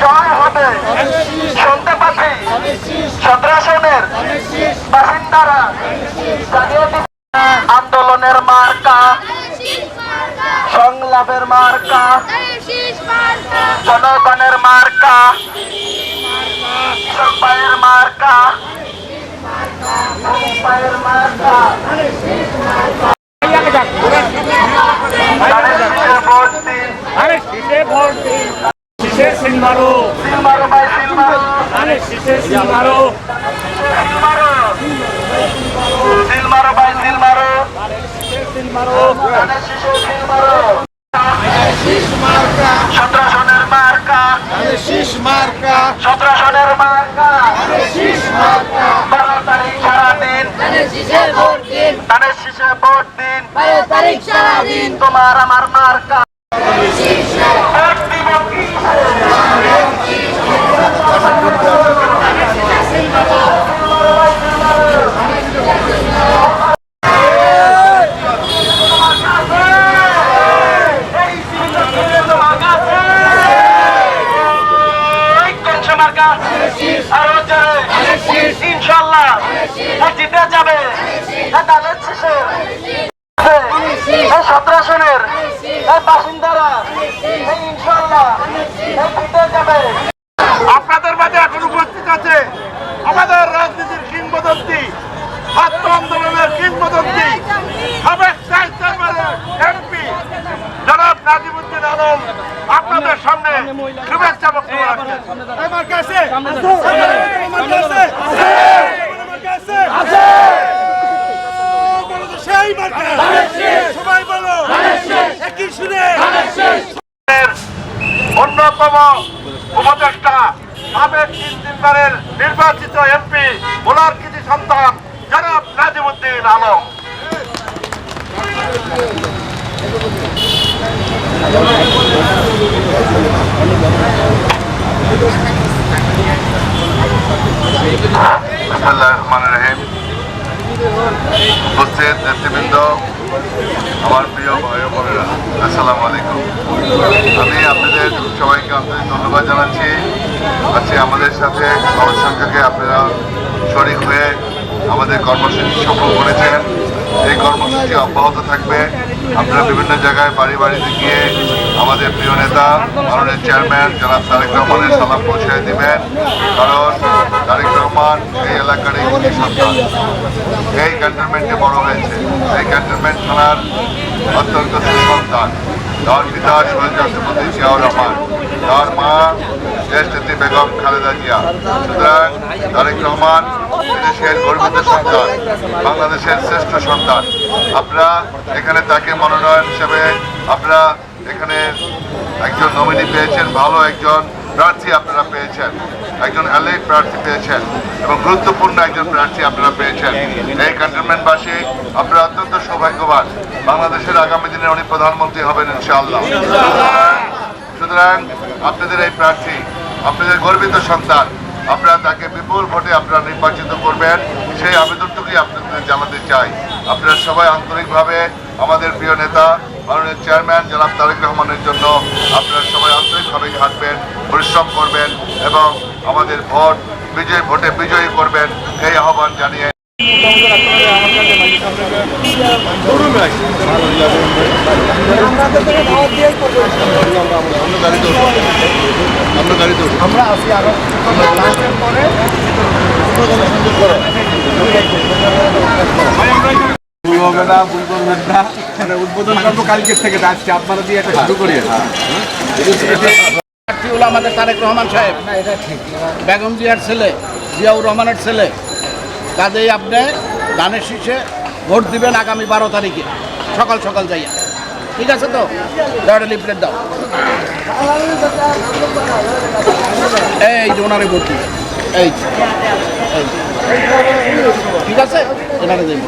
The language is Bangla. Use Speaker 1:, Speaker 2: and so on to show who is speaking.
Speaker 1: জয় হবে শুনতে পাচ্ছি। সন্ত্রাসনের বাসিন্দারা আন্দোলনের মার্কা, সংলাপের মার্কা, জনগণের মার্কা, পায়ের মার্কা, পায়ের মার্কা, ভোট দিন।
Speaker 2: আরে শীষে ভোট দিন, শীষে সিল মারো,
Speaker 1: সিল মারো ভাই, সিল মারো।
Speaker 2: আরে শীষে সিল মারো,
Speaker 1: সিল মারো, সিল মারো ভাই, সিল মারো,
Speaker 2: সিল মারো।
Speaker 1: শীষে সিল মারো। সন্ত্রাসনের মার্কা,
Speaker 3: শীষ মার্কা,
Speaker 1: সন্ত্রাসনের মার্কা, 12 তারিখ সারাদিন, ধানের শীষে ভোট দিন,
Speaker 4: 12 তারিখ সারাদিন
Speaker 1: তোমার আমার মার্কা। ভোট দিব কিসে? ইনশাল্লাহ জিতে যাবে। সন্ত্রাসনের বাসিন্দারা ইনশাল্লাহ জিতে যাবে।
Speaker 3: আপনাদের মাঝে এখন উপস্থিত আছে আমাদের রাজনীতির কিংবদন্তি, ছাত্র আন্দোলনের কিংবদন্তি, সাবেক এমপি জনাব নাজিমুদ্দিন আলম আপনাদের সামনে শুভেচ্ছা বক্তব্য রাখছেন। অন্যতম উপদেষ্টা সাবেক 3 নির্বাচিত এমপি ভোলার কৃতি সন্তান জনাব নাজিমুদ্দিন আলম। উপস্থিত নেতৃবৃন্দ, আমার প্রিয় ভাই ও বোনেরা, আসসালামু আলাইকুম। আমি আপনাদের সবাইকে আন্তরিক ধন্যবাদ জানাচ্ছি। আজকে আমাদের সাথে বড় সংখ্যকে আপনারা শরীক হয়ে আমাদের কর্মসূচি সফল করেছেন। এই কর্মসূচি অব্যাহত থাকবে। আপনারা বিভিন্ন জায়গায় বাড়ি বাড়িতে গিয়ে আমাদের প্রিয় নেতা মাননীয় চেয়ারম্যান জনাব তারেক রহমানের সালাম পৌঁছে দিবেন। কারণ তারেক রহমান এই এলাকার একটি সন্তান, এই ক্যান্টনমেন্টে বড় হয়েছে, এই ক্যান্টনমেন্ট থানার অত্যন্ত সুসন্তান। তার পিতা শহীদ রাষ্ট্রপতি জিয়াউর রহমান, তার মা দেশ নেত্রী বেগম খালেদা জিয়া। সুতরাং তারেক রহমান দেশের গর্বিত সন্তান, বাংলাদেশের শ্রেষ্ঠ সন্তান। আপনারা এখানে তাকে মনোনয়ন হিসেবে আপনারা এখানে একজন নমিনি পেয়েছেন, ভালো একজন প্রার্থী আপনারা পেয়েছেন, একজন এলিট প্রার্থী পেয়েছেন এবং গুরুত্বপূর্ণ একজন প্রার্থী আপনারা পেয়েছেন। এই ক্যান্টনমেন্টবাসী আপনারা অত্যন্ত সৌভাগ্যবান। বাংলাদেশের আগামী দিনে উনি প্রধানমন্ত্রী হবেন ইনশাআল্লাহ। সুতরাং আপনাদের এই প্রার্থী আপনাদের গর্বিত সন্তান, আপনারা তাকে বিপুল ভোটে আপনারা নির্বাচিত করবেন, সেই আবেদনটুকুই আপনাদের জানাতে চাই। আপনারা সবাই আন্তরিকভাবে আমাদের প্রিয় নেতা মাননীয় চেয়ারম্যান জনাব তারেক রহমানের জন্য আপনারা সবাই আন্তরিকভাবে খাটবেন, পরিশ্রম করবেন এবং আমাদের ভোটে বিজয়ী করবেন, এই আহ্বান জানিয়ে
Speaker 5: হবে না, ভুল করবেন না। উদ্বোধন করবো কালকের থেকে, আজকে আপনারা দিয়ে একটা শুরু করি।
Speaker 6: আমাদের তারেক রহমান সাহেব, বেগম জিয়ার ছেলে, জিয়াউর রহমানের ছেলে। কাজেই আপনি ধানের শীষে ভোট দিবেন আগামী 12 তারিখে সকাল সকাল যাইয়া। ঠিক আছে তো? একটা লিফলেট দাও। এই যে ওনারে ভোট দিবেন। এই ঠিক আছে, এনারে দেবেন।